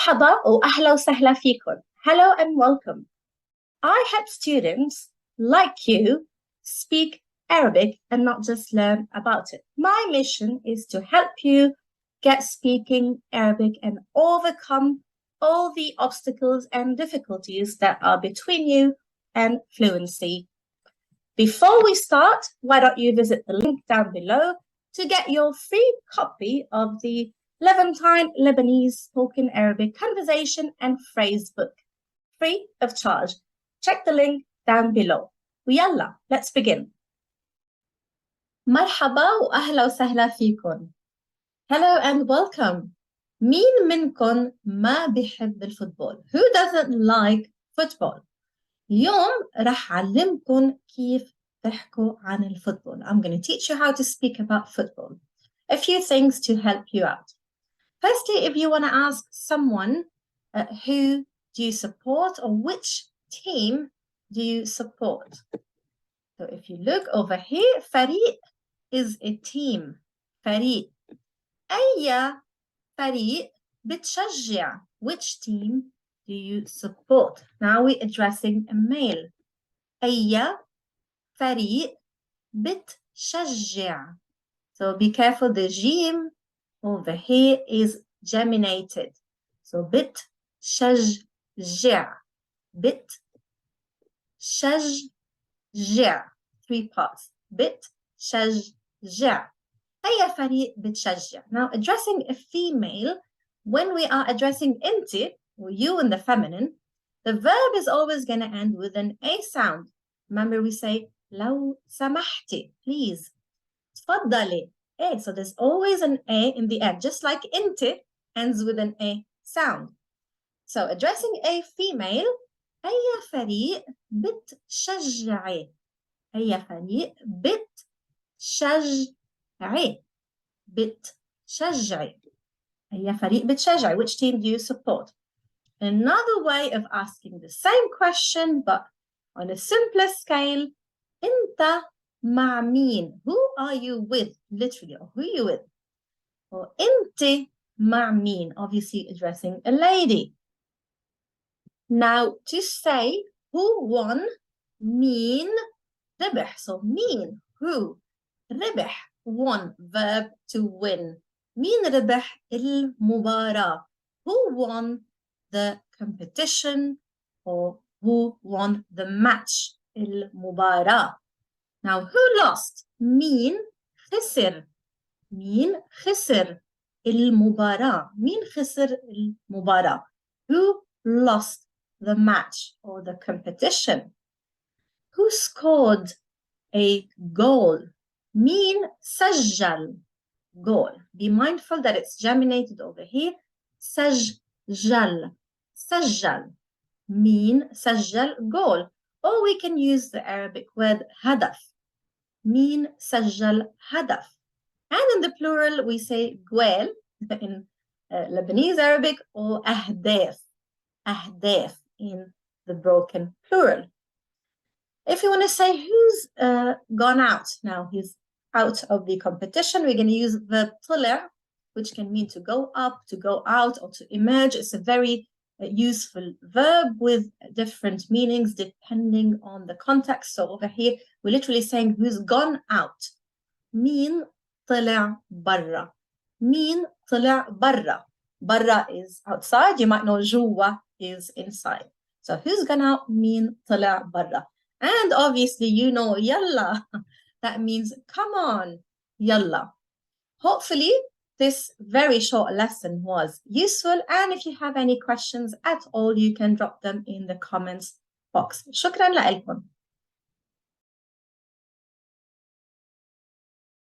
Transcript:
مرحبا وأهلا وسهلا فيكم. Hello and welcome. I help students like you speak Arabic and not just learn about it. My mission is to help you get speaking Arabic and overcome all the obstacles and difficulties that are between you and fluency. Before we start, why don't you visit the link down below to get your free copy of the Levantine Lebanese Spoken Arabic Conversation and Phrase Book, free of charge. Check the link down below. ويلا, let's begin. مرحبا وأهلا وسهلا فيكم. Hello and welcome. مين منكم ما بيحب الفوتبول? Who doesn't like football? اليوم راح أعلمكم كيف تحكوا عن الفوتبول. I'm going to teach you how to speak about football. A few things to help you out. Firstly, if you want to ask someone who do you support or which team do you support? So if you look over here, فريق is a team. فريق. أي فريق بتشجع? Which team do you support? Now we're addressing a male. أي فريق بتشجع? So be careful, the جيم over here is geminated. So بتشجع. بتشجع. 3 parts. بتشجع. أي فريق بتشجع? Now addressing a female, when we are addressing أنت or you in the feminine, the verb is always going to end with an A sound. Remember we say لو سمحتي, please. تفضلي. A. So there's always an A in the end, just like أنت ends with an A sound. So addressing a female, أي فريق بتشجعي? أي فريق بتشجعي? بتشجعي. أي فريق بتشجعي? Which team do you support? Another way of asking the same question, but on a simpler scale, أنت مع مين? Who are you with? Literally, or who are you with? Or أنت مع مين? Obviously addressing a lady. Now to say who won, مين ربح. So مين, who, ربح, won, verb to win. مين ربح المباراة? Who won the competition or who won the match? المباراة. Now who lost? مين خسر? مين خسر المباراة? مين خسر المباراة? Who lost the match or the competition? Who scored a goal? مين سجل goal? Be mindful that it's geminated over here. سجل. سجل. مين سجل goal? Or we can use the Arabic word هدف. مين سجل هدف? And in the plural we say جوال in Lebanese Arabic or أهداف. أهداف in the broken plural. If you want to say who's gone out, now he's out of the competition, we're going to use verb طلع, which can mean to go up, to go out, or to emerge. It's a very useful verb with different meanings depending on the context. So over here, we're literally saying who's gone out. مين طلع برا. مين طلع برا. برا is outside. You might know جوا is inside. So who's gone out? مين طلع برا. And obviously you know يلا. That means come on. يلا. Hopefully this very short lesson was useful, and if you have any questions at all, you can drop them in the comments box. شكرا لكم.